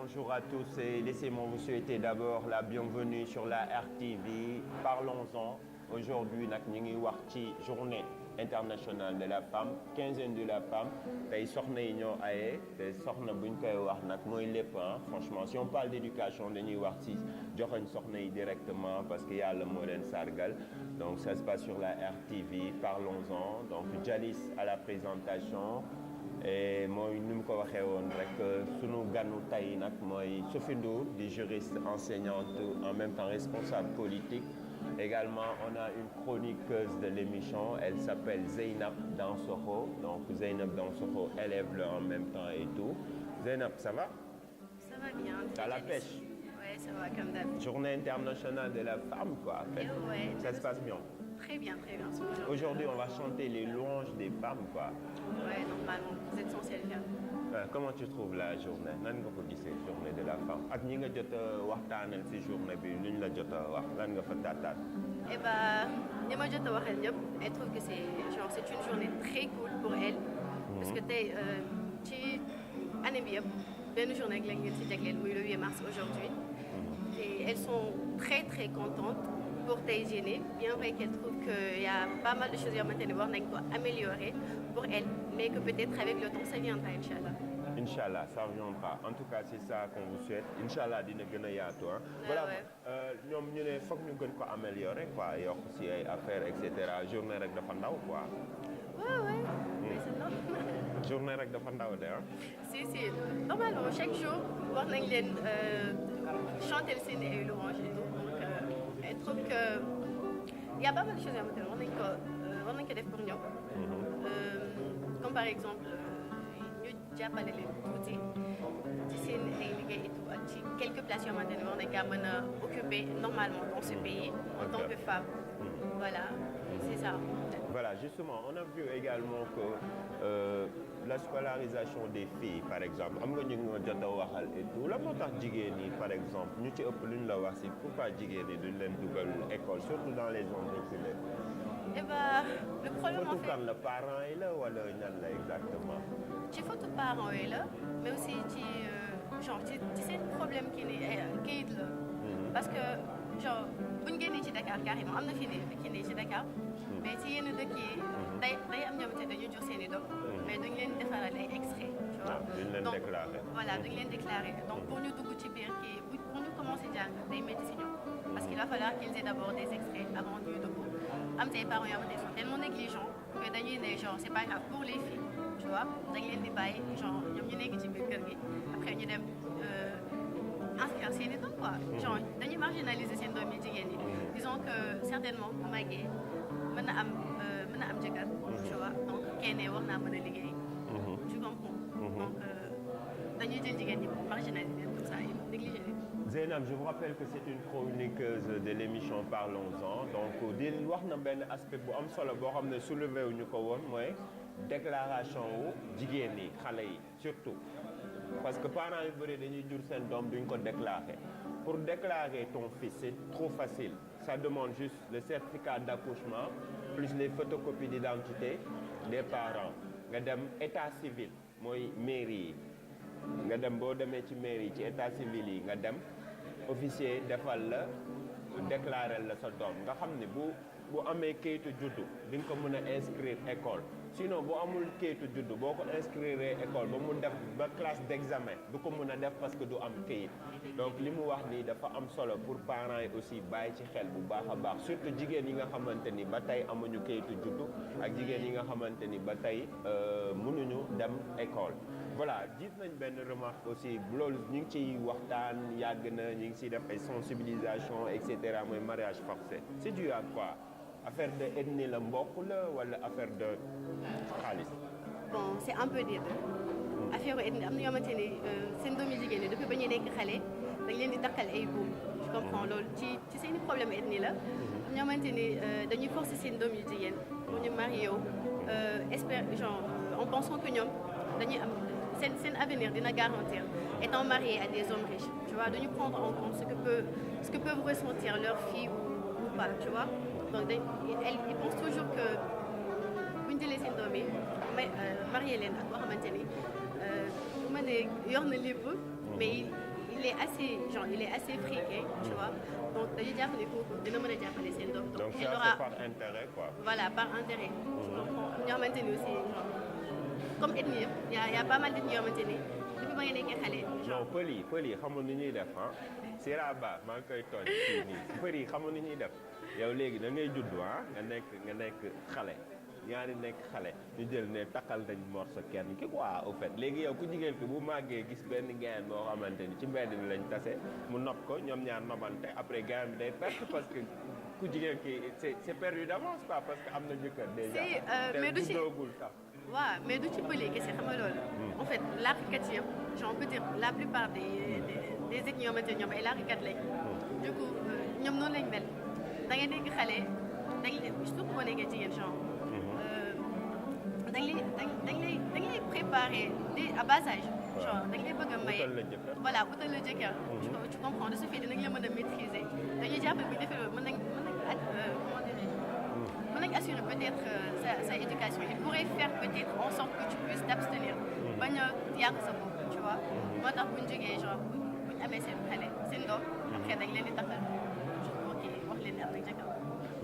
bonjour à tous et laissez-moi vous souhaiter d'abord la bienvenue sur la RTV. Parlons-en. Aujourd'hui nag ñu ngi wax ci journée internationale de la femme, quinzaine de la femme. Tey soxna yi ñoo aye te soxna buñ koy wax nag mooy lépp franchement si on parle d'éducation dañuy wax ci joxoñ soxna yi directement parce que yàlla moo leen sargal. Donc ça se passe sur la RTV. Parlons-en. Donc Jalis à la présentation. Et mooy ni mu ko waxee woon rek sunu ganu tey nag mooy Sophie Ndour di juriste enseignante en même temps responsable politique. Également on a une chroniqueuse de l'émission, elle s'appelle Zeynab Dansokho. Donc Zeynab Dansokho élève-le en même temps et tout. Zeynab, ça va? Ça va bien. T'as la pêche? Ouais, ça va comme d'hab. Journée internationale de la femme quoi. En fait. Ouais, ça se passe bien. Très bien, très bien. Aujourd'hui on va chanter les louanges des femmes quoi. Ouais, normalement, c'est essentiel. Comment tu trouves la journée nan nga ko gisee journée de la femme ak ñi nga jot a waxtaanal ci journée bi luñ la jot a wax lan nga fa tàttaat. Eh ben, ñi ma jot a waxal ñëpp elle trouve que c'est une journée très cool pour elle. Parce que tey ci année bi yëpp benn journée rek lañ leen ci jagleel muy le 8 mars aujourd'hui. Et elles sont très très contentes pour tey jii bien vrai qu'elles trouvent qu'il y a pas mal de choses yoo xamante ne war nañ ko améliorer pour elles, mais que peut-être avec le temps ça viendra inchallah. Inch'Allah, ça viendra. En tout cas, c'est ça qu'on vous souhaite. Inch'Allah, dina gën a yaatu voilà ñoom ñu ne foog ñu gën ko améliorer quoi yokk ci ay affaires et cetera journée rek dafa ndaw quoi. Ouais. Mais c'est normal. Journée rek dafa ndaw de Si. Normalement, chaque jour, war nañ leen chanter seen ay louanges et tout. Donc, elle trouve que il y a pas mal de choses yoo xamante ne war nañ ko def pour ñoom. Comme par exemple ñu jàppale leen tuuti ci seen ay liggéey et tout ak ci quelques places yoo xamante ne war nañ kaa mën a occuper normalement dans ce pays en tant que femme. Voilà, c'est ça. Voilà, justement, on a vu également que la scolarisation des filles, par exemple, am nga ñu ngi jot a waxal et tout la moo tax jigéen ñi par exemple ñu ci ëpp lu ñu la wax si pourquoi jigéen ñi duñ leen dugal école surtout dans les zones reculées. Eh ben, le problème en fait. kan la parents yi la wala ñan la exactement. ci faute parents yi la mais aussi ci ci seen problème kii kayit la. Parce que genre buñ génnee ci Dakar carrément am na fi ne ci Dakar. mais ci yenn dëkk yi day am ñoom te dañu jox seen i doom. mais duñ leen defaral ay extrait. tu vois duñ leen déclaré. Voilà duñ leen déclaré donc pour ñu dugg ci biir kii pour ñu commencer jàng day métti si ñoom. Parce qu'il va falloir qu'ils aient d'abord des extraits avant ñuy dugg. am say parents yoo xamante ne sont tellement négligents que dañuy ne genre c'est pas grave pour les filles tu vois dañ leen di bàyyi genre ñoom ñu nekk ci biir kër gi après ñu dem inscrire seen i doom quoi. genre dañuy marginaliser seen doom yi jigéen ñi. disons que certainement bu màggee mën na am jëkkër. tu vois donc kenn war naa mën a liggéey. tu comprends. donc dañuy jël jigéen ñi marginaliser comme ça et négliger leen. Zeynab, je vous rappelle que c'est une chroniqueuse de l'émission Parlons-en donc di wax na benn aspect bu am solo boo xam ne soulevé wu ñu ko woon mooy déclaration wu jigéen ñi xale yi surtout parce que parents yu bëri dañuy jur seen doom duñ ko déclarer pour déclarer ton fils c'est trop facile ça demande juste le certificat d'accouchement plus les photocopies d'identité des parents nga dem état civil mooy mairie yi nga dem boo demee ci mairie yi ci état civil yi nga dem officier defal la déclarer la sa doom nga xam ne bu amee kayitu juddu di nga ko mën a inscrire école sinon bu amul kayitu juddu boo ko inscrire école ba mu def ba classe d'examen du ko mën a def parce que du am kayit donc li mu wax nii dafa am solo pour parents yi aussi bàyyi ci xel bu baax a baax surtout jigéen yi nga xamante ni ba tey amuñu kayitu juddu ak jigéen yi nga xamante ni ba tey mënuñu dem école. Voilà gis nañ benn remarque aussi loolu ñu ngi ciy waxtaan yàgg na ñu ngi ciy def ay sensibilisation et cetera mooy mariage forcé c'est dû à quoi affaire de ethnie la mbokk la wala affaire de xaalis. Bon c'est un peu des deux. Affaire ethnie am na yoo xamante ni seen doomi jigéen ñi depuis ba ñuy nekk xale dañ leen di takkal ay buum. je comprends loolu ci seen problème ethnie la. am ñoo xamante ni dañuy forcer seen doom yu jigéen pour ñu marié wu espère genre en pensant que ñoom dañuy am. Seen avenir dina garantir étant marié à des hommes riches tu vois dañu prendre en compte ce que peuvent ressentir leurs filles ou pas tu vois donc ils pensent toujours que buñ jëlee seen doom yi marié leen ak boo xamante ni bu ma ne yor na lépp mais il est assez friqué, tu vois. Donc dañuy jàpp ne kooku dina mën a jàppale seen doom. Donc il ça aura c'est par intérêt quoi. voilà par intérêt. ñoo xamante ni aussi genre comme ethnie yëpp y a pas mal d'ethnies yoo xamante ni depuis ba nga nekkee xale. non pël yi xamul ni ñuy def ah Sira Ba maa ngi koy tooñ fii nii pël yi xamul ni ñuy def yow léegi da ngay judd ah nga nekk xale. ñaari nekk xale ñu jël ne takkal nañ morso kenn ki quoi au fait léegi yow ku jigéen ki bu màggee gis benn gain boo xamante ni ci mbedd mi lañ tase mu nopp ko ñoom ñaar nobante après gain bi day perte parce que ku jigéen ki c'est perdu d'avance pas parce que am na jëkkër déjà mais du ci doogul sax waaw mais du ci pël yi kese xam nga loolu en fait làkkat yëpp genre on peut dire la plupart des ethnies yoo xamante ne ñoom ay làkkat lañ du coup ñoom noonu lañ mel da ngay nekk xale dañ leen surtout boo nekkee jigéen genre dañ lay préparer à bas âge. genre dañ lay bëgg a maye voilà utal la jëkkër. tu comprends de ce fait dinañ la mën a maîtriser dañuy jàpp bu ñu defee loolu mën nañ comment dirais-je mën nañ assurer peut-être sa éducation il pourrait faire peut-être en sorte que tu puisses t'abstenir bañ a yàq sa bopp tu vois. moo tax bu ñu jógee genre bu ñu amee seen xale seen doom après dañ leen di taxal ok wax leen ne am nañ jëkkër.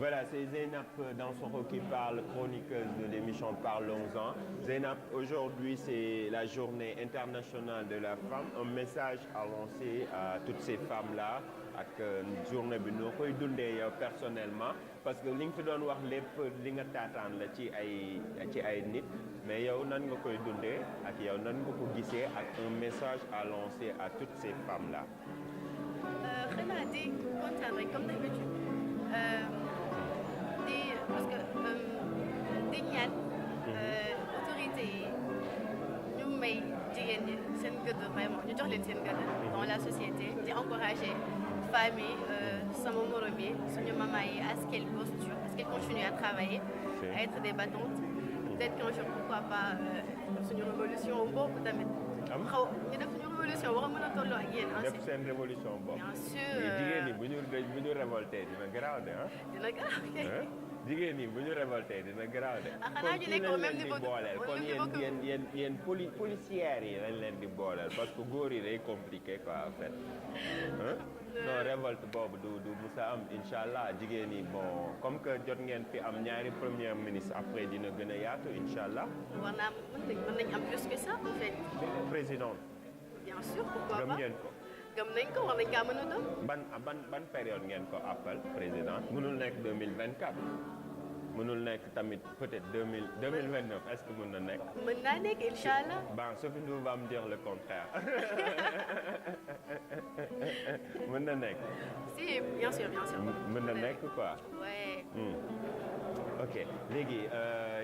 Voilà, c'est Zeynab Dansokho qui parle, chroniqueuse de l'émission Parlons-en. Zeynab, aujourd'hui c'est la journée internationale de la femme. Un message à lancer à toutes ces femmes-là ak journée bi noo koy dundee yow personnellement parce que li nga fi doon wax lépp li nga taataan la ci ay nit mais yow nan nga koy dundee ak yow nan nga ko gisee ak un message à lancer à toutes ces femmes-là. xanaa di kontaan rek comme d'habitude. parce que di ñaan autorité yi ñu may jigéen ñi seen gëdd vraiment ñu jox leen seen gëdd dans la société di encourager femmes yi sama morom yi suñu maman yi à ce qu'elles posturent à ce qu'elles continuent à travailler à être des battantes peut-être qu'un jour pourquoi pas suñu révolution boobu tamit xaw ñu def suñu révolution war a mën a tolloo ak yéen def seen révolution boobu bien sûr jigéen ñi bu ñu révolté dina garaaw de ah dina garaaw jigéen ñi bu ñu révolté dina garaaw de. xanaa ñu nekk au même niveau kon yéen policières yi lañ leen di booleel parce que góor yi day compliqué quoi en fait. non révolte boobu du musa am incha allah jigéen ñi bon comme que jot ngeen fi am ñaari premier ministre après dina gën a yaatu incha allah. war naa mën nañ am plus que ça en fait. président. bien sûr pourquoi pas gëm ngeen ko. gëm nañ ko war nañ kaa mën a doon. ban période ngeen ko appel président mënul nekk 2024 mënul nekk tamit peut-être 2029 est-ce que mën na nekk. mën naa nekk incha allah. bon Sophie Ndour va me dire le contraire mën na nekk. si bien sûr. mën na nekk quoi. ouais. ok léegi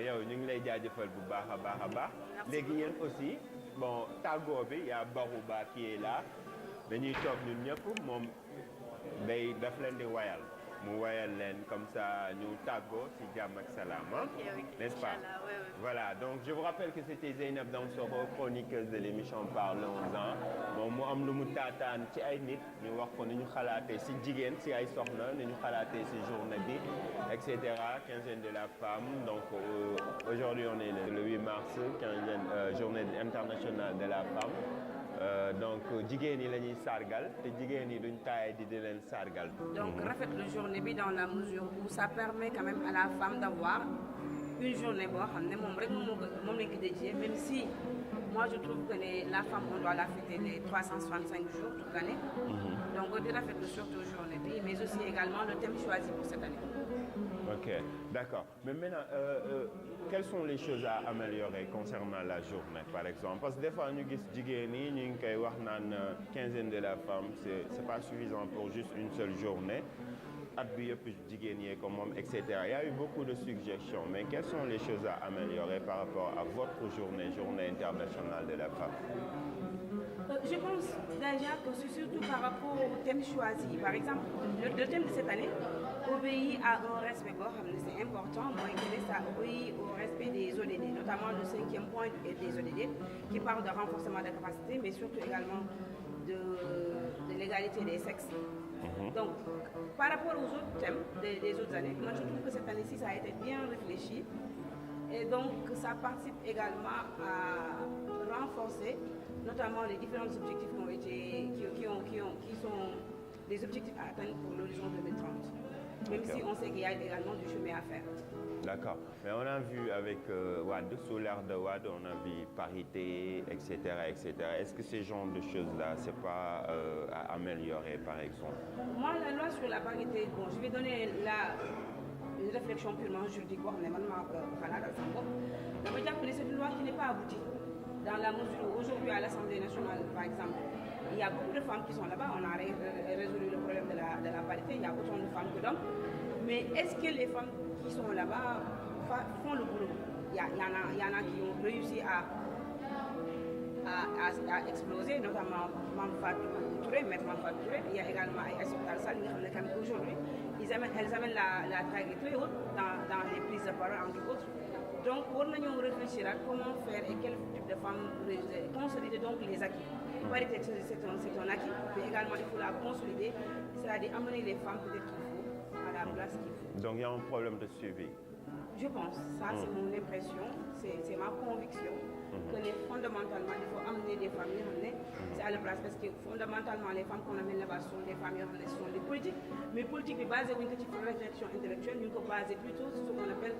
yow ñu ngi lay jaajëfal bu baax a baax. léegi yéen aussi bon tàggoo bi y'a Barouba qui est là. dañuy toog ñun ñëpp moom day daf leen di wayal mu wayal leen comme ça ñu tàggoo ci jàmm ak salaam n'est-ce pas voilà donc je vous rappelle que c'était Zeynab Dansokho chroniqueuse de l'émission Parlons-en moom mu am lu mu taataan ci ay nit ñu wax ko ni ñu xalaatee ci jigéen ci ay soxna ni ñu xalaatee ci journée bi etc quinzaine de la femme donc aujourd'hui on est le 8 mars quinzaine journée internationale de la femme donc jigéen ñi la ñuy sargal te jigéen ñi duñ taay di leen sargal. donc rafetlu journée bi dans la mesure où ça permet quand même à la femme d'avoir une journée boo xam ne moom rek moom lañ ko dédié même si moi je trouve que la femme on doit la fêter les 365 jours toute l'année. donc di rafetlu surtout journée bi mais aussi également le thème choisi pour cette année. ok d'accord mais maintenant quelles sont les choses à améliorer concernant la journée par exemple parce que des fois ñu gis jigéen ñi ñu ngi koy wax naan quinzaine de la femme c'est pas suffisant pour juste une seule journée at bi yëpp jigéen ñee ko moom et cetera il y a eu beaucoup de suggestions mais quelles sont les choses à améliorer par rapport à votre journée internationale de la femme. Je pense déjà que c'est surtout par rapport au thème choisi. Par exemple, le thème de cette année obéit à un respect boo xam ne c'est important mooy que ça obéit au respect des ODD, notamment le 5e point des ODD qui parle de renforcement des capacités, mais surtout également de l'égalité des sexes. Donc, par rapport aux autres thèmes des autres années, moi je trouve que cette année-ci ça a été bien réfléchi et donc ça participe également à renforcer notamment les différents objectifs qui sont des objectifs à atteindre pour l'horizon 2030. Même si on sait qu'il y a également du chemin à faire. D'accord. Mais on a vu avec Wade, sous l'ère de Wade, on a vu parité, etc., etc. Est-ce que ces genres de choses-là, c'est pas à améliorer, par exemple? Moi, la loi sur la parité, bon, je vais donner une réflexion purement juridique, mais maintenant, ça veut dire que c'est une loi qui n'est pas aboutie. Dans la mesure où aujourd'hui, à l'Assemblée nationale, par exemple, il y a beaucoup de femmes qui sont là-bas, on a résolu le problème de la parité, il y a autant de femmes que d'hommes. Mais est-ce que les femmes qui sont là-bas font le boulot? Il y en a qui ont réussi à exploser, notamment Maître Fatou Touré. Il y a également Aïssatou Tall Sall, aujourd'hui, elles amènent la traque très haute dans les prises de parole, entre autres. Donc, pour nous réfléchir à comment faire et quel type de femmes consolider donc les acquis. La parité, c'est un acquis, mais également il faut la consolider, c'est-à-dire amener les femmes peut-être qu'il faut à la place qu'il faut. Donc, il y a un problème de suivi. Je pense, ça c'est mon impression, c'est ma conviction, que fondamentalement, il faut amener des familles, c'est à la place, parce que fondamentalement, les femmes qu'on amène là-bas sont des familles, ce sont des politiques, mais politiques basées sur une petite réflexion intellectuelle, nous sommes basés plutôt sur ce qu'on appelle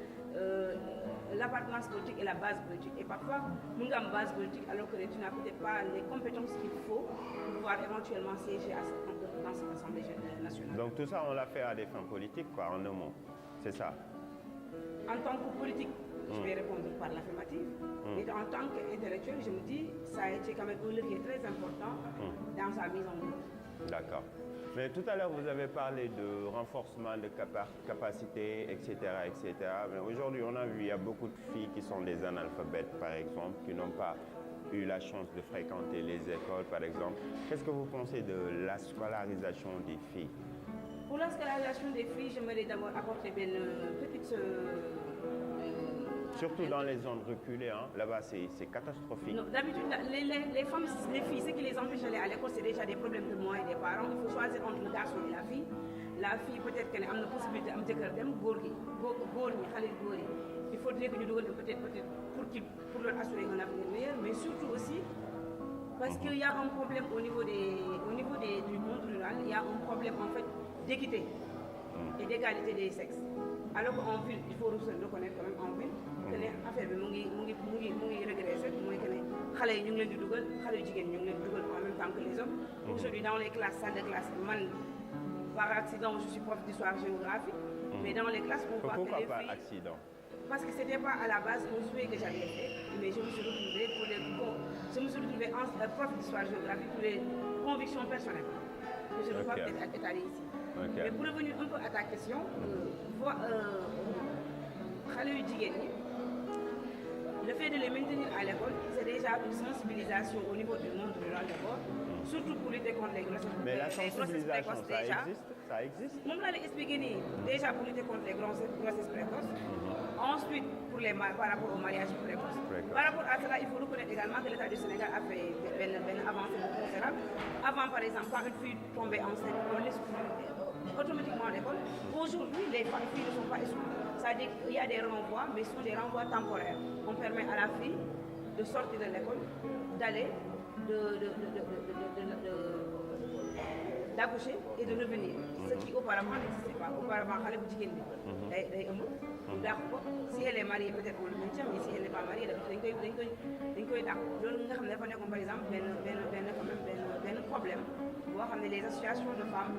l'appartenance politique et la base politique. Et parfois, nous avons une base politique alors que tu n'as peut-être pas les compétences qu'il faut pour pouvoir éventuellement siéger dans cette Assemblée nationale. Donc tout ça, on l'a fait à des fins politiques, quoi, en un mot. C'est ça. En tant que politique, je vais répondre par l'affirmative. Mais en tant qu'intellectuel, je me dis, ça a été quand même un levier très important dans sa mise en œuvre. D'accord. Mais tout à l'heure, vous avez parlé de renforcement de capacité, etc., etc. Mais aujourd'hui, on a vu, il y a beaucoup de filles qui sont des analphabètes, par exemple, qui n'ont pas eu la chance de fréquenter les écoles, par exemple. Qu'est-ce que vous pensez de la scolarisation des filles? Pour la scolarisation des filles, j'aimerais d'abord apporter une petite... Surtout dans les zones reculées, hein. Là-bas c'est catastrophique. D'habitude, les femmes, les filles, ce qui les empêche d'aller à l'école, c'est déjà des problèmes de moyens des parents. Il faut choisir entre le garçon et la fille. La fille, peut-être qu'elle a une possibilité de il faudrait que nous donnions peut-être pour leur assurer un avenir meilleur, mais surtout aussi parce qu'il y a un problème au niveau du monde rural, il y a un problème en fait d'équité et d'égalité des sexes. Alors qu'en ville, il faut reconnaître quand même en ville que l'affaire est régressée, que les xale ñu ngi leen di dugal xale yu jigéen ñu ngi leen di dugal en même temps que les hommes. Aujourd'hui dans les classes, salles de classe, par accident je suis prof d'histoire-géographie, mais dans les classes on voit que les filles... Pourquoi par accident? Parce que ce n'était pas à la base un souhait que j'avais fait, mais je me suis retrouvée prof d'histoire-géographie pour les convictions personnelles que je ne peux pas peut-être étaler ici. Mais pour revenir un peu à ta question, le fait de les maintenir à l'école, c'est déjà une sensibilisation au niveau du monde rural d'abord, surtout pour lutter contre les grossesses précoces. Mais la sensibilisation, ça existe? Moi, je vais expliquer déjà pour lutter contre les grossesses précoces. Ensuite, par rapport au mariage précoce. Par rapport à cela, il faut reconnaître également que l'État du Sénégal a fait une avancée considérable. Avant, par exemple, quand une fille tombait enceinte, on l'exclut automatiquement à l'école. Aujourd'hui, les filles ne sont pas exclues. C'est-à-dire qu'il y a des renvois, mais ce sont des renvois temporaires. On permet à la fille de sortir de l'école, d'aller, d'accoucher et de revenir. Ce qui auparavant n'existait pas. Auparavant, si elle est mariée, peut-être pour le maintien, mais si elle n'est pas mariée, par exemple, un problème. Les associations de femmes,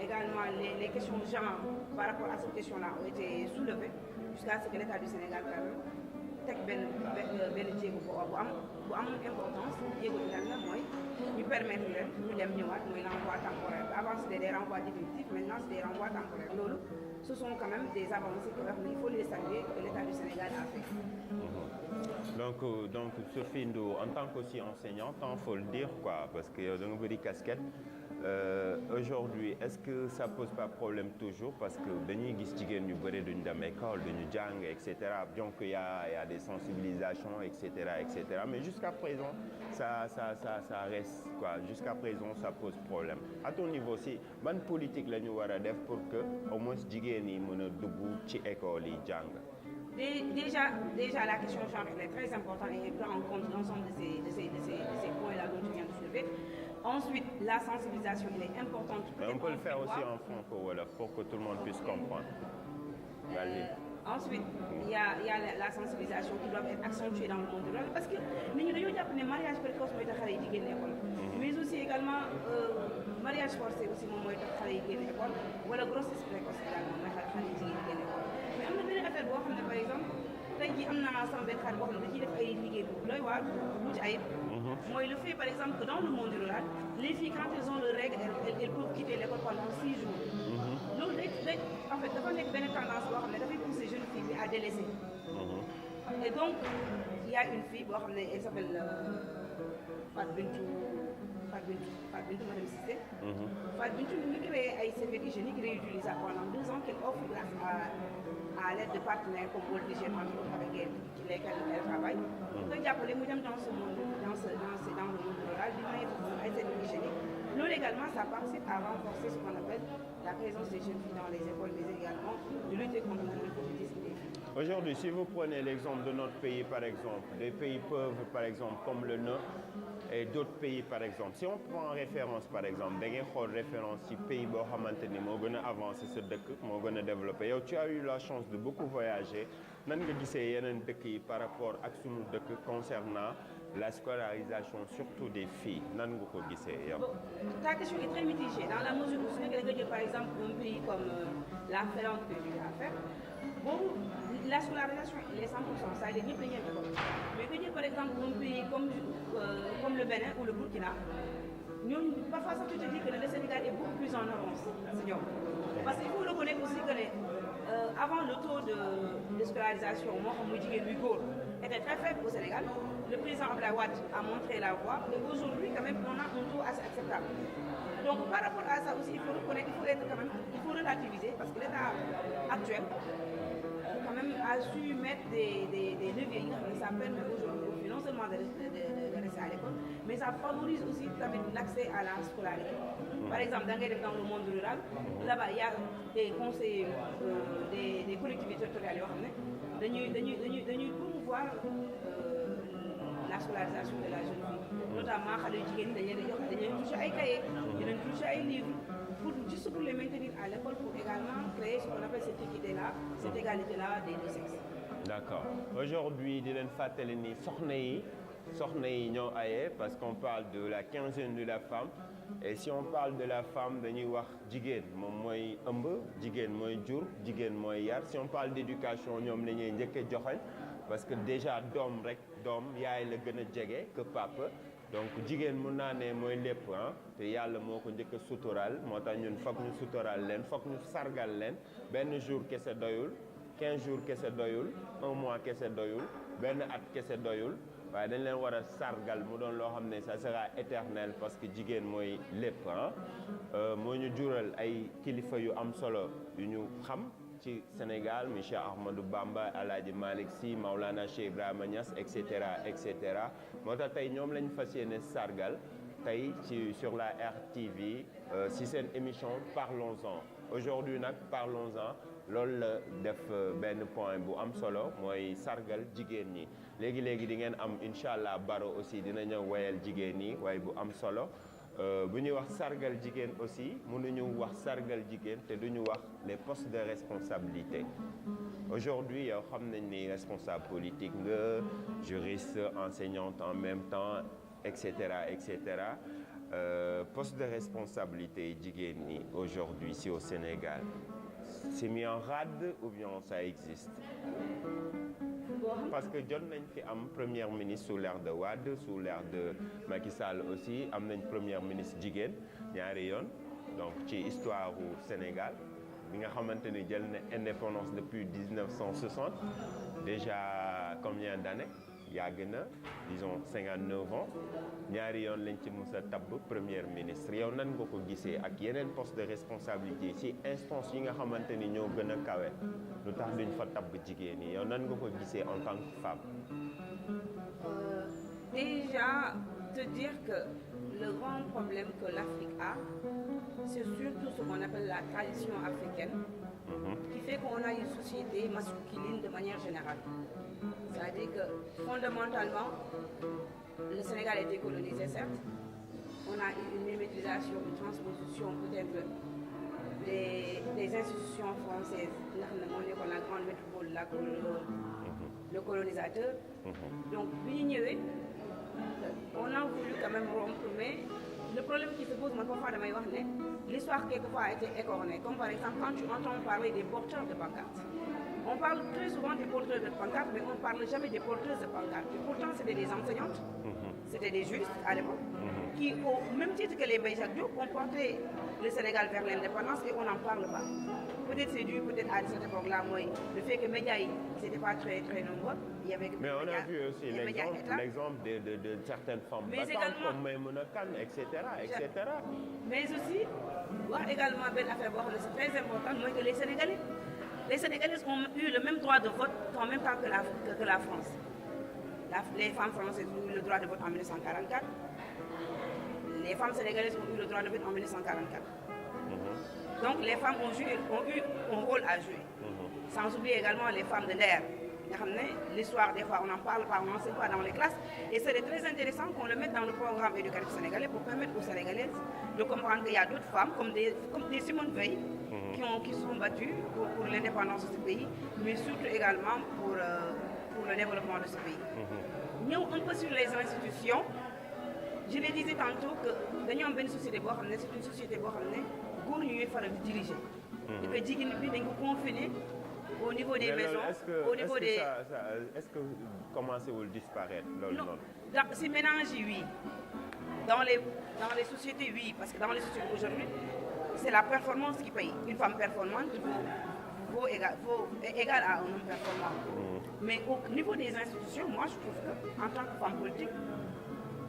également les questions de genre par rapport à cette question-là ont été soulevées jusqu'à ce que l'État du Sénégal quand même importance nous permettre de renvoi temporaire. Avant c'était des renvois définitifs, maintenant c'est des renvois temporaires. Ce sont quand même des avancées qu'il faut les saluer que l'État du Sénégal a fait. Donc Sophie Ndo, en tant qu'aussi enseignante, il faut le dire quoi, parce qu'il y a une petite casquette. Aujourd'hui, est-ce que ça ne pose pas problème toujours parce que dañuy gis jigéen ñu bëri duñ dem école duñu jàng etc. Donc il y a des sensibilisations etc. Mais jusqu'à présent ça reste quoi. Jusqu'à présent ça pose problème. À ton niveau aussi, ban politique la ñu war a def pour que au moins jigéen yi mën a dugg ci école yi jàng? Déjà la question genre est très importante et elle prend en compte l'ensemble de ces Ensuite, la sensibilisation, elle est importante. Mais on peut le faire aussi en franco-wolof pour que tout le monde puisse comprendre. Vas-y. Ensuite, il y a la sensibilisation qui doit être accentuée dans le monde rural parce que nous avons des mariage précoce mooy tax xale yi jigéen l'école, mais aussi également mariage forcé aussi moom mooy tax xale yi génn école wala grossesse précoce également mooy tax xale yi jigéen génn école. Mais am na benn affaire boo xam ne par exemple tey jii am naa sama benn xarit boo xam ne da ciy def ay liggéey bu doy waar bu ci ayib. Mooy le fait par exemple que dans le monde rural les filles quand elles ont leurs règles elles peuvent quitter l'école pendant 6 jours. loolu day en fait dafa nekk benn tendance boo xam ne dafay pousser jeune fille bi à délaisser. Et donc il y a une fille boo xam ne elle s'appelle Fatou Bintou Madame Cissé. Fatou Bintou mi ngi créé ay serviettes hygiéniques réutilisables pendant 2 ans qu'elle offre grâce à l'aide de partenaires comme World Vision entre autres avec lesquels elle travaille. nga jàppale mu dem dans ce monde dans le monde rural di may ay serviettes hygiéniques. Loolu également ça participe à renforcer ce qu'on appelle la présence des jeunes filles dans les écoles, mais également de lutter contre l'analphabétisme des filles. Aujourd'hui, si vous prenez l'exemple de notre pays, par exemple, des pays pauvres, par exemple, comme le nôtre, et d'autres pays, par exemple, si on prend en référence, par exemple, da ngay xool référence ci pays boo xamante ni moo gën a avancé sa dëkk moo gën a développé yow tu as eu la chance de beaucoup voyager nan nga gisee yeneen dëkk yi par rapport ak sunu dëkk concernant la scolarisation surtout des filles nan nga ko gisee yow. Ta question est très mitigée dans la mesure où su nekkee da nga jël par exemple un pays comme la Finlande que tu as fait boobu la scolarisation elle est 100%, c'est-à-dire ñëpp dañuy yem école mais que jël par exemple un pays comme le Bénin ou le Burkina ñooñu parfois sax tu te dis que le Sénégal est beaucoup plus en avance si ñoom parce qu'il faut reconnaître aussi que avant le taux de scolarisation moo xam muy jigéen muy góor était très faible au Sénégal. Le président Abdoulaye Wade a montré la voie et aujourd'hui quand même on a un taux assez acceptable. Donc par rapport à ça aussi il faut reconnaître, il faut relativiser parce que l'État actuel quand même a su mettre des leviers yi nga xam ne ça permet aujourd'hui non seulement de rester à l'école mais ça favorise aussi tamit l'accès à la scolarité. Par exemple da ngay def dans le monde rural là-bas il y a des conseillers des collectivités territoriales yoo xam ne dañuy promouvoir la scolarisation de la jeune fille, notamment xale yu jigéen ñi dañu leen toucher ay cahiers, dañu leen toucher ay livres juste pour les maintenir à l'école pour également créer ce qu'on appelle cette égalité-là des deux sexes. D'accord. Aujourd'hui di leen fàttali ni soxna yi ñoo aye parce qu'on parle de la quinzaine de la femme et si on parle de la femme dañuy wax jigéen moom mooy ëmb jigéen mooy jur jigéen mooy yar si on parle d'éducation ñoom la ñuy njëkk a joxañ parce que déjà doom yaay la gën a jege que papa donc jigéen mun naa ne mooy lépp te yàlla moo ko njëkk a suturaal moo tax ñun foog ñu suturaal leen foog ñu sargal leen benn jour kese doyul 15 jours kese doyul 1 mois kese doyul benn at kese doyul waaye dañ leen war a sargal mu doon loo xam ne ça sera éternel parce que jigéen mooy lépp moo ñu jural ay kilifa yu am solo yu ñu xam ci Sénégal monsieur Ahmadou Bamba Alaaji Malick Sy Maulana Cheikh Ibrahima Niass et cetera moo tax tey ñoom lañ fas yéene sargal tey sur la RTV si seen émission Parlons-en aujourd'hui nag Parlons-en loolu la def benn point bu am solo mooy sargal jigéen ñi léegi di ngeen am incha allah Baro aussi dina ñëw woyal jigéen ñi waaye bu am solo bu ñuy wax sargal jigéen aussi mënuñu wax sargal jigéen te duñu wax les postes de responsabilité aujourd'hui yow xam nañ ni responsable politique nga juriste enseignante en même temps et cetera poste de responsabilité jigéen ñi aujourd'hui ici au Sénégal c'est mis en rade ou bien ça existe parce que jot nañ fi am première ministre sous l'ère de Wade sous l'ère de Macky Sall aussi am nañ première ministre jigéen ñaari yoon donc ci histoire u Sénégal bi nga xamante ni jël na indépendance depuis 1960 déjà combien d'années yàgg na disons 59 ans ñaari yoon lañ ci mës a tabb premier ministre yow nan nga ko gisee ak yeneen poste de responsabilité ci instance yi nga xamante ni ñoo gën a kawe lu tax duñ fa tabb jigéen ñi yow nan nga ko gisee en tant que femme. Déjà te dire que le grand problème que l'Afrique a c'est surtout ce qu'on appelle la tradition africaine qui fait qu'on a une société masculine de manière générale. C'est-à-dire que fondamentalement, le Sénégal a été colonisé certes, on a une mimétisation, une transposition peut-être des institutions françaises, la grande métropole, le colonisateur. Donc, on a voulu quand même rompre, mais le problème qui se pose, moi, parfois, l'histoire quelquefois a été écornée. Comme par exemple, quand tu entends parler des porteurs de pancartes. On parle très souvent des porteurs de pancartes, mais on ne parle jamais des porteuses de pancartes. Et pourtant, c'était des enseignantes, c'était des juristes à l'époque, qui, au même titre que les Baïjak Diop, ont porté le Sénégal vers l'indépendance et on n'en parle pas. Peut-être c'est dû, peut-être à cette époque-là, le fait que les médias n'étaient pas très, très nombreux. Il y avait mais on a vu aussi l'exemple de certaines femmes battantes comme Maïmouna Kane, etc. Mais aussi, également, une affaire c'est très important, moi, que les Sénégalais ont eu le même droit de vote en même temps que la France. Les femmes françaises ont eu le droit de vote en 1944. Les femmes sénégalaises ont eu le droit de vote en 1944. Donc les femmes ont eu un rôle à jouer. Sans oublier également les femmes de l'air. L'histoire, des fois, on en parle pas, on n'en sait pas dans les classes. Et c'est très intéressant qu'on le mette dans le programme éducatif sénégalais pour permettre aux Sénégalaises de comprendre qu'il y a d'autres femmes, comme des Simone Veil, qui sont battues pour l'indépendance de ce pays, mais surtout également pour le développement de ce pays. Nous, un peu sur les institutions, je le disais tantôt que nous avons une société, c'est une société qui est dirigée. Et que nous avons confiné au niveau des maisons, au niveau des... Est-ce que vous commencez à disparaître? Non, c'est mélangé, oui. Dans les sociétés, oui, parce que dans les sociétés aujourd'hui, c'est la performance qui paye. Une femme performante vaut égal à un homme performant. Mais au niveau des institutions, moi je trouve qu'en tant que femme politique,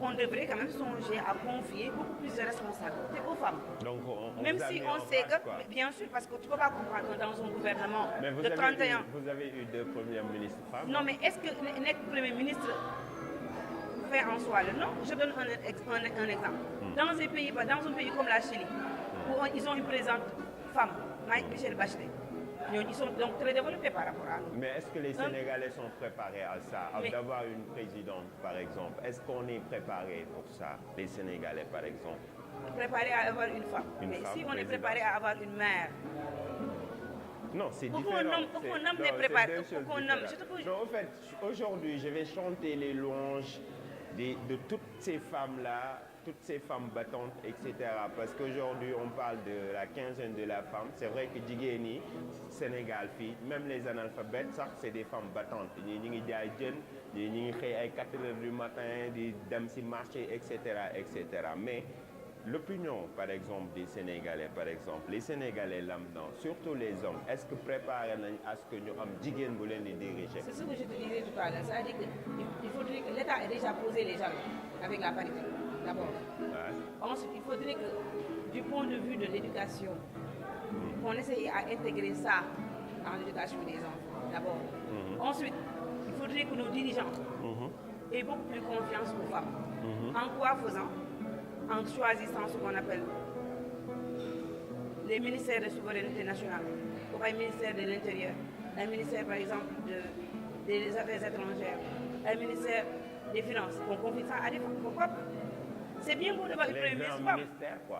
on devrait quand même songer à confier beaucoup plus de responsabilités aux femmes. Donc même si on sait que, bien sûr, parce que tu ne peux pas comprendre que dans un gouvernement de 31... Vous avez eu 2 premières ministres femmes? Non, mais est-ce que notre premier ministre fait en soi le nom? Je donne un exemple. Dans un pays comme la Chili, où ils ont une présente femme, Michelle Bachelet, ils sont donc très développés par rapport à nous. Mais est-ce que les Sénégalais sont préparés à ça, d'avoir une présidente par exemple? Est-ce qu'on est préparé pour ça, les Sénégalais par exemple? Préparé à avoir une femme. Mais si on est préparé à avoir une mère, non, c'est différent. Pourquoi un homme n'est préparé? Non, en fait, aujourd'hui, je vais chanter les louanges de toutes ces femmes-là, toutes ces femmes battantes, etc. Parce qu'aujourd'hui, on parle de la quinzaine de la femme. C'est vrai que Djigéni, Sénégal, même les analphabètes, ça, c'est des femmes battantes. Ils sont à 4 heures du matin, ils sont marché, etc., etc. Mais l'opinion, par exemple, des Sénégalais, par exemple, les Sénégalais lambda, surtout les hommes, est-ce que préparent à ce que nous ayons Djigéni pour les diriger? C'est ce que je te disais tout à l'heure. C'est-à-dire qu'il faudrait que l'État ait déjà posé les jalons avec la parité. D'abord. Ensuite, il faudrait que, du point de vue de l'éducation, on essaye à intégrer ça dans l'éducation des enfants. D'abord. Ensuite, il faudrait que nos dirigeants aient beaucoup plus confiance aux femmes. En quoi faisant? En choisissant ce qu'on appelle les ministères de souveraineté nationale, comme le ministère de l'Intérieur, le ministère, par exemple, des Affaires étrangères, le ministère des Finances. On confie ça à des femmes. Pourquoi? C'est bien beau d'avoir une premier ministre femme.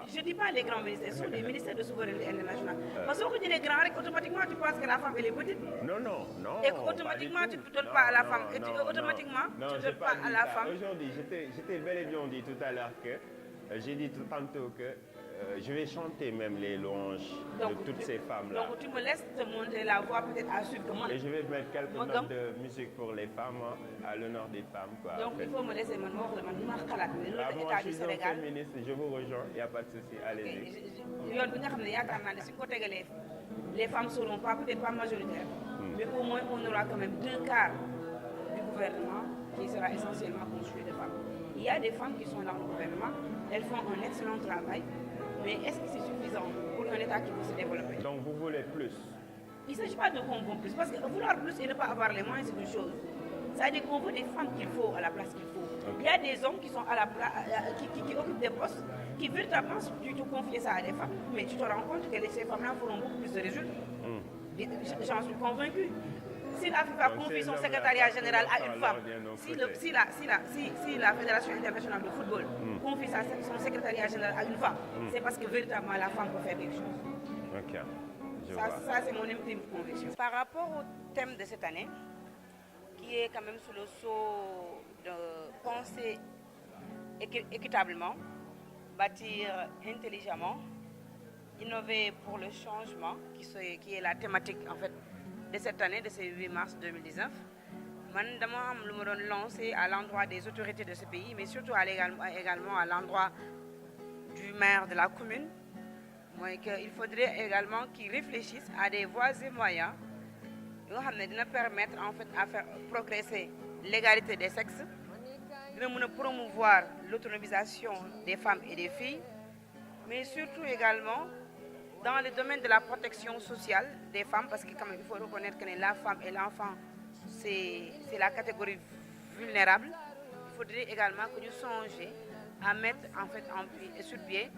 Je ne dis pas les grands ministères, ce sont des ministères de souveraineté internationale. Parce que quand tu dis les grands, automatiquement tu penses que la femme elle est petite. Non. Et automatiquement tu ne donnes pas à la femme. Et automatiquement tu ne donnes pas à la femme. Aujourd'hui, j'étais bel et bien dit tout à l'heure que, j'ai dit tantôt que je vais chanter même les louanges de toutes ces femmes-là. Donc tu me laisses te montrer la voie peut-être à suivre comment. Et je vais mettre quelques notes de musique pour les femmes, à l'honneur des femmes. Quoi, donc il faut me laisser me moi, je suis un féministe, je vous rejoins, il n'y a pas de souci, allez-y. Les femmes ne seront pas, peut-être pas majoritaires, mais au moins on aura quand même 2 quarts du gouvernement qui sera essentiellement constitué de femmes. Il y a des femmes qui sont dans le gouvernement, elles font un excellent travail, mais est-ce que c'est suffisant pour un État qui veut se développer? Donc vous voulez plus? Il ne s'agit pas de qu'on veut plus, parce que vouloir plus et ne pas avoir les moyens, c'est une chose. C'est-à-dire qu'on veut des femmes qu'il faut à la place qu'il faut. Okay. Il y a des hommes qui sont à la place, qui occupent des postes, qui véritablement, tu te confies ça à des femmes, mais tu te rends compte que ces femmes-là feront beaucoup plus de résultats. J'en suis convaincue. si la FIFA confie son secrétariat général à une femme, si la Fédération internationale de football confie son secrétariat général à une femme, c'est parce que véritablement la femme peut faire quelque chose. Ok. Ça c'est mon intime conviction. Par rapport au thème de cette année, qui est quand même sous le sceau de penser équitablement, bâtir intelligemment, innover pour le changement, qui est la thématique en fait de cette année, de ce 8 mars 2019. Man dama am lu ma doon lancé à l'endroit des autorités de ce pays, mais surtout également à l'endroit du maire de la commune, mooy qu'il faudrait également qu'ils réfléchissent à des voies et moyens yoo xam ne dina permettre en fait à faire progresser l'égalité des sexes, dina mën a promouvoir l'autonomisation des femmes et des filles, mais surtout également dans le domaine de la protection sociale des femmes, parce que quand même il faut reconnaître que la femme et l'enfant c'est la catégorie vulnérable. Il faudrait également que nous songions à mettre en fait sur pied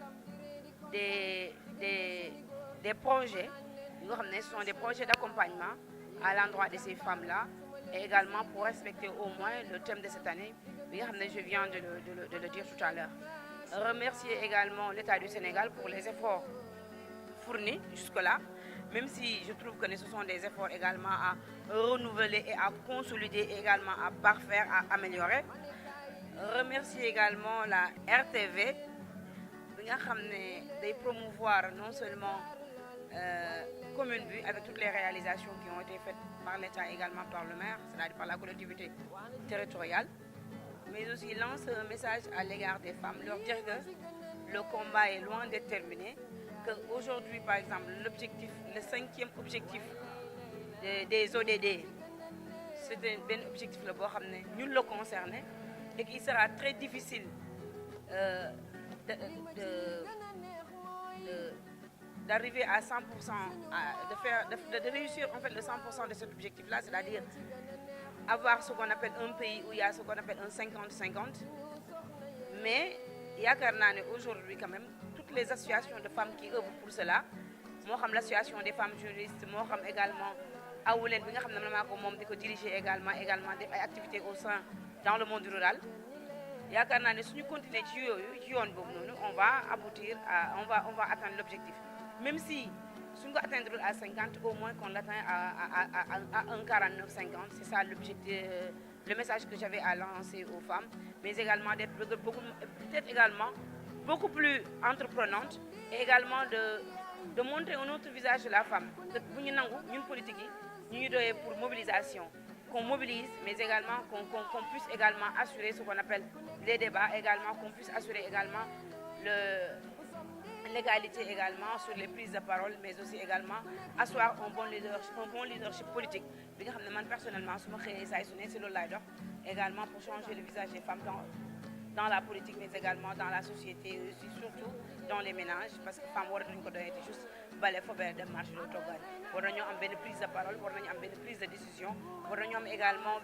des projets, ce sont des projets d'accompagnement à l'endroit de ces femmes-là, et également pour respecter au moins le thème de cette année, je viens de le dire tout à l'heure. Remercier également l'État du Sénégal pour les efforts fournis jusque-là, même si je trouve que ce sont des efforts également à renouveler et à consolider, et également à parfaire, à améliorer. Remercier également la RTV, de promouvoir non seulement Commune Vue avec toutes les réalisations qui ont été faites par l'État, également par le maire, c'est-à-dire par la collectivité territoriale, mais aussi lance un message à l'égard des femmes, leur dire que le combat est loin d'être terminé, qu'aujourd'hui, par exemple, l'objectif, le 5e objectif des ODD, c'est un objectif que nous le concernait et qu'il sera très difficile d'arriver à 100%, de réussir en fait le 100% de cet objectif-là, c'est-à-dire avoir ce qu'on appelle un pays où il y a ce qu'on appelle un 50-50. Mais il y a aujourd'hui quand même toutes les associations de femmes qui œuvrent pour cela, l'association des femmes juristes, également Awulen, diriger également des activités au sein dans le monde rural. Si nous continuons, on va aboutir on va atteindre l'objectif. Même si nous atteindrons à 50, au moins qu'on l'atteint à un 49-50, c'est ça l'objectif, le message que j'avais à lancer aux femmes, mais également d'être peut-être également beaucoup plus entreprenante et également de montrer un autre visage de la femme. Nous politique, nous devons pour mobilisation, qu'on mobilise, mais également qu'on puisse également assurer ce qu'on appelle les débats, également qu'on puisse assurer également l'égalité également sur les prises de parole, mais aussi également asseoir un bon leadership politique. Personnellement, c'est également pour changer le visage des femmes dans la politique, mais également dans la société, aussi, surtout dans les ménages, parce que les femmes sont juste balai fobère de marche de Togal. Nous avons une prise de parole, nous avons une prise de décision, nous avons également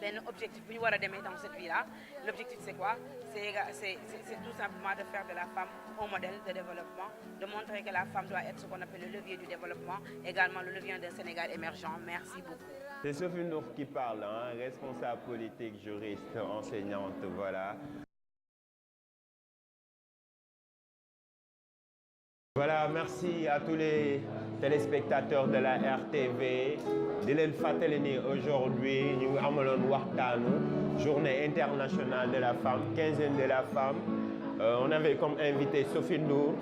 un objectif pour nous dans cette vie-là. L'objectif c'est quoi? C'est tout simplement de faire de la femme un modèle de développement, de montrer que la femme doit être ce qu'on appelle le levier du développement, également le levier d'un Sénégal émergent. Merci beaucoup. C'est Sophie Nour qui parle, responsable politique, juriste, enseignante, voilà. Voilà, merci à tous les téléspectateurs de la RTV. Dylan Fatelini, aujourd'hui, nous avons journée internationale de la femme, 15e de la femme. On avait comme invité Sophie Nour,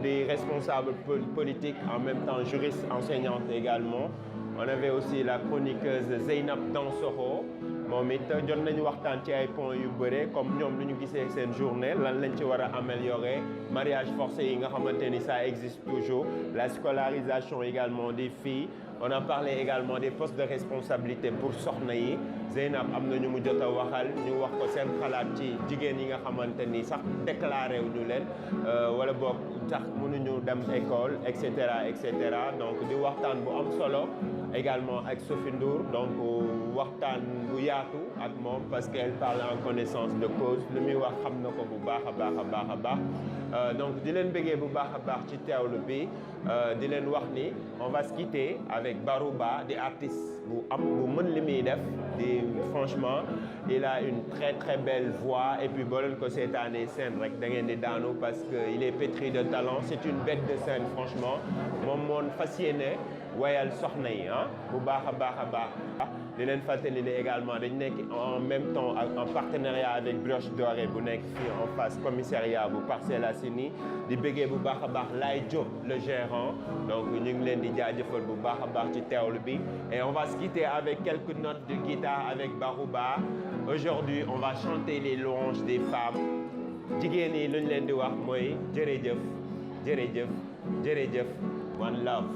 des responsables politiques, en même temps juriste, enseignante également. On avait aussi la chroniqueuse Zeynab Dansoro. Moom it jot nañu waxtaan ci ay points yu bëre comme ñoom lu ñu gisee seen journée lan lañ ci war a améliorer mariage forcé yi nga xamante ni ça existe toujours, la scolarisation également des filles. On a parlé également des postes de responsabilité pour soxna yi, Zeynab am na ñu mu jot a waxal ñu wax ko seen xalaat ci jigéen yi nga xamante ni sax déclaré wu ñu leen wala boog tax mënuñu dem école et cetera donc di waxtaan bu am solo également ak Sophie Ndour donc waxtaan bu yaatu ak moom parce qu'elle parle en connaissance de cause lu muy wax xam na ko bu baax a baax donc di leen bëggee bu baax a baax ci teewlu bi di leen wax ni on va se quitter avec Barouba di artiste bu mën li muy def di franchement il a une très belle voix et puis boo leen ko seetaanee scène rek da ngeen di daanu parce que il est pétri de talent c'est une bête de scène franchement moom moon fas yéene wayal soxna yi bu baax a baax di leen fàttali ne également dañ nekk en même temps en partenariat avec Brioche Dorée bu nekk fii en face commissariat bu Parcelles Assainies di bëggee bu baax a baax Laye Diop le gérant donc ñu ngi leen di jaajëfal bu baax a baax ci teewlu bi et on va se quitter avec quelques notes de guitare avec Barouba. Aujourd'hui on va chanter les louanges des femmes jigéen yi lu ñu leen di wax mooy jërëjëf one love.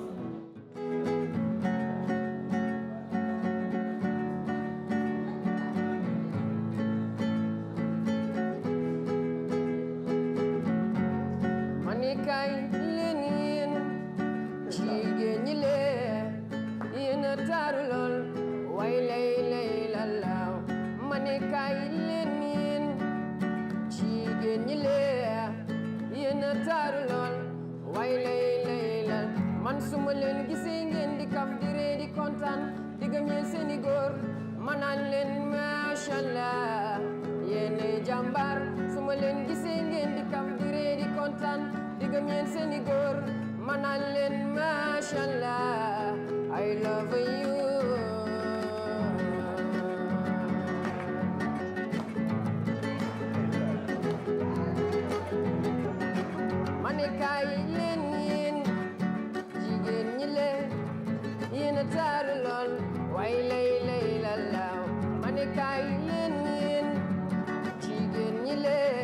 man suma leen gisee ngeen di kaf di ree di kontaan di gëm yéen seeni góor ma naan leen macha allah yéenay jàmbaar suma leen gisee ngeen di kaf di ree di kontaan di gëm yéen seeni góor ma naan leen macha allah I love you ma ne kaay leen yéen a taaru lool waaye lay la laaw ma ne kaay leen yéen jigéen ñi lee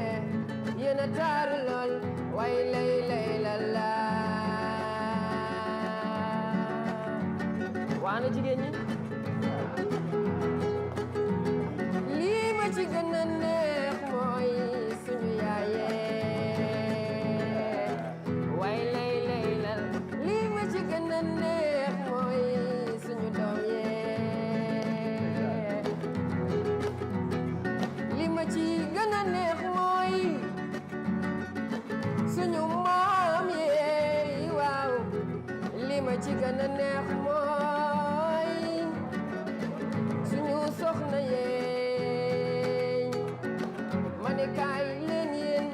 yéen a taaru lool waaye lay la laaw waana jigéen ñi lii ma ci gën a neex mooy suñu yaayee waaye lay la lii ma ci gën a neex ci gën a neex mooy suñu maam yeey waaw li ma ci gën a neex mooy suñu soxna yeey ma ne kaay leen yéen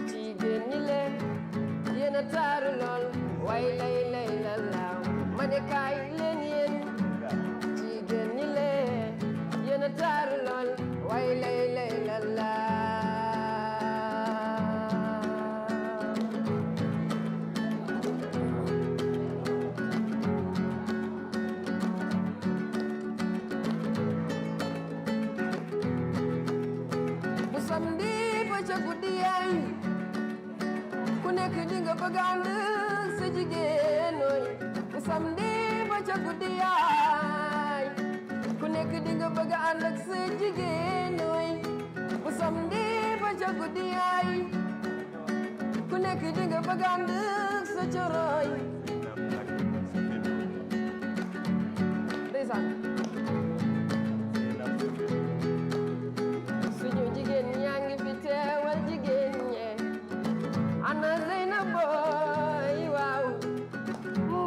jigéen ñi leen yéen a taaru lool waaye lay la laaw ma ne kaay leen yéen jigéen ñi leen yéen a taaru lool waaye lay la laaw bu samedi ba ca guddi yaay ku nekk di nga bëgg ànd sa jigéen nooy bu samedi ba ca guddi yaay ku nekk di nga bëgg ànd ak sa jigéen nooy bu samedi ba ca guddi yaay ku nekk di nga bëgg ànd ak sa coroy ndeysaan suñu jigéen ñaa ngi fi teewal jigéen ñe ana Zeyna boy waaw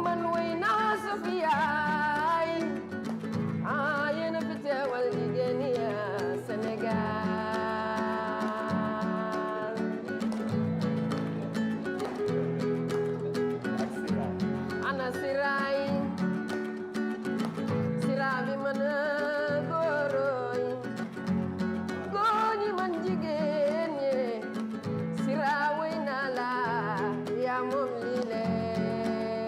man way naa Sofiyaay yéen a fi teewal jigéen ñi Sénégal ana siraay siraa bi mën a góorooy góor ñi man jigéen ñi siraa way naa la yaa moom lii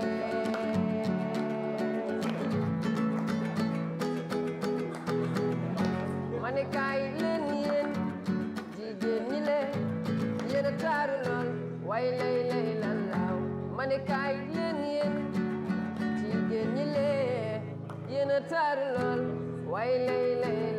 ma ne kaay leen yéen jigéen ñi leen yéen a taaru lool waaye lay la laaw ma ne kaay leen yéen jigéen ñi leen yéen a taaru lool way lay lay